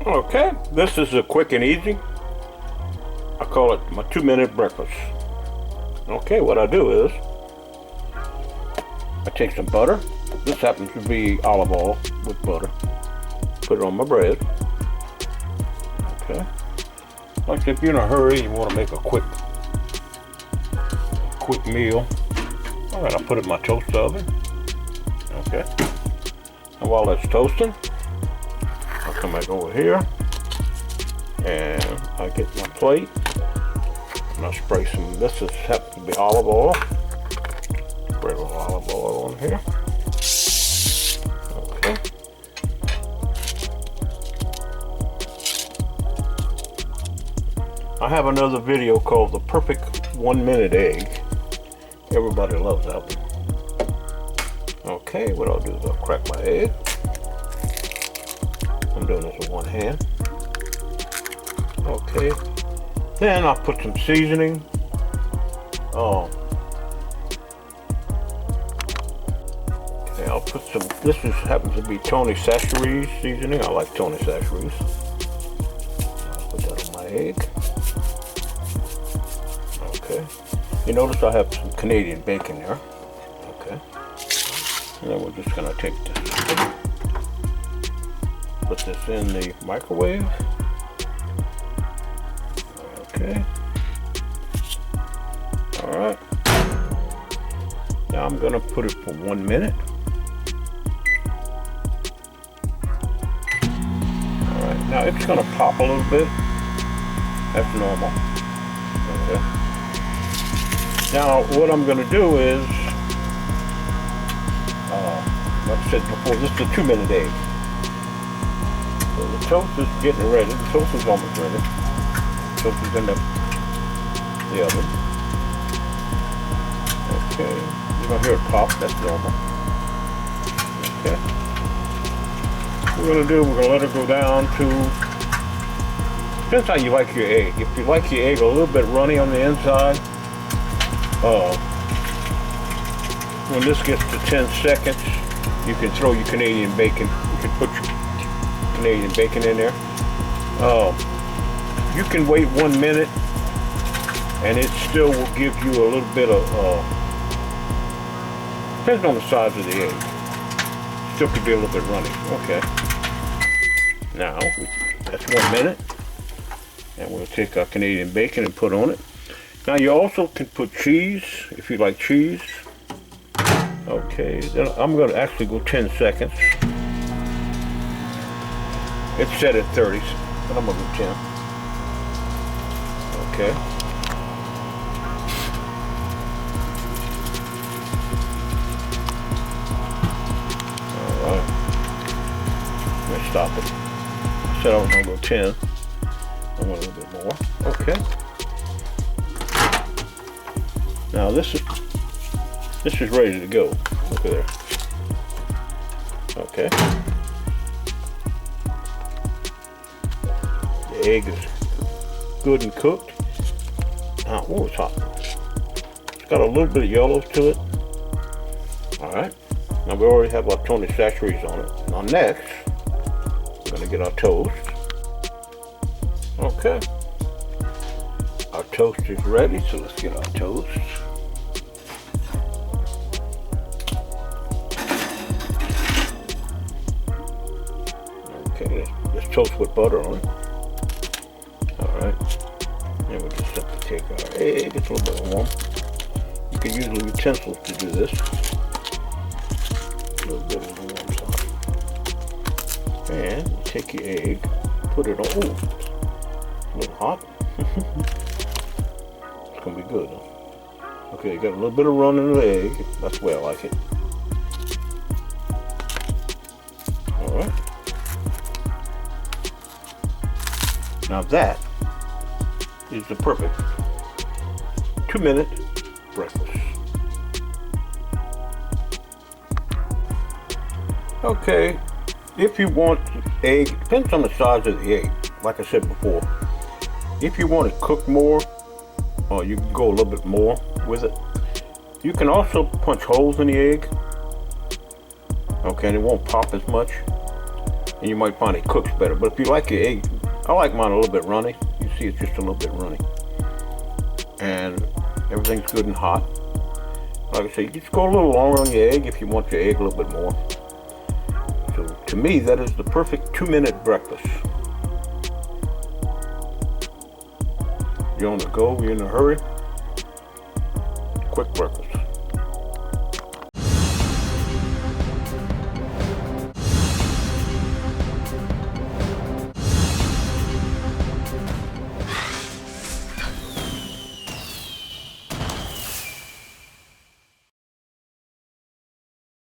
Okay, this is a quick and easy. I call it my 2-minute breakfast. Okay, what I do is I take some butter. This happens to be olive oil with butter. Put it on my bread. Okay. Like if you're in a hurry, you want to make a quick meal. All right, I'll put it in my toaster oven. Okay. And while that's toasting, I'll come back over here and I get my plate and I spray some. This happens to be olive oil. Spray a little olive oil on here. Okay. I have another video called The Perfect 1-Minute Egg. Everybody loves that one. Okay, what I'll do is I'll crack my egg. I'm doing this with one hand. Okay. Then I'll put some seasoning. Okay, I'll put some, happens to be Tony Chachere's seasoning. I like Tony Chachere's. I'll put that on my egg. Okay. You notice I have some Canadian bacon there. Okay. And then we're just gonna take this, put this in the microwave. Okay. All right. Now I'm gonna put it for 1 minute. All right. Now it's gonna pop a little bit. That's normal. Okay. Now what I'm gonna do is, like I said before, this is a 2-minute egg. So the toast is getting ready. The toast is almost ready. The toast is in the oven. Okay, you're gonna hear it pop. That's normal. Okay. What we're gonna let it go down to. Depends how you like your egg. If you like your egg a little bit runny on the inside, when this gets to 10 seconds, you can throw your Canadian bacon. You can put your Canadian bacon in there. You can wait 1 minute and it still will give you a little bit of, depends on the size of the egg. Still could be a little bit runny. Okay. Now, that's 1 minute. And we'll take our Canadian bacon and put on it. Now you also can put cheese, if you like cheese. Okay, then I'm gonna actually go 10 seconds. It's set at 30, but I'm gonna go 10. Okay. All right. I'm gonna stop it. I said I was gonna go 10. I want a little bit more. Okay. Now this is ready to go. Look at there. Okay. The egg is good and cooked. Now, oh, it's hot. It's got a little bit of yellow to it. All right. Now we already have our Tony Chachere's on it. Now next, we're gonna get our toast. Okay. Our toast is ready, so let's get our toast. Okay, let's toast with butter on it. Alright. And we just have to take our egg. It's a little bit warm. You can use utensils to do this. A little bit of the warm side. And you take your egg, put it on. Ooh, a little hot. It's gonna be good. Okay, you got a little bit of run in the egg. That's the way I like it. All right. Now that is the perfect 2-minute breakfast. Okay, if you want egg, depends on the size of the egg. Like I said before, if you want it cooked more, you can go a little bit more with it. You can also punch holes in the egg. Okay, and it won't pop as much. and you might find it cooks better. But if you like your egg, I like mine a little bit runny. You see it's just a little bit runny. And everything's good and hot. Like I say, you just go a little longer on your egg if you want your egg a little bit more. So to me, that is the perfect 2-minute breakfast. You're on the go, you're in a hurry. Quick breakfast.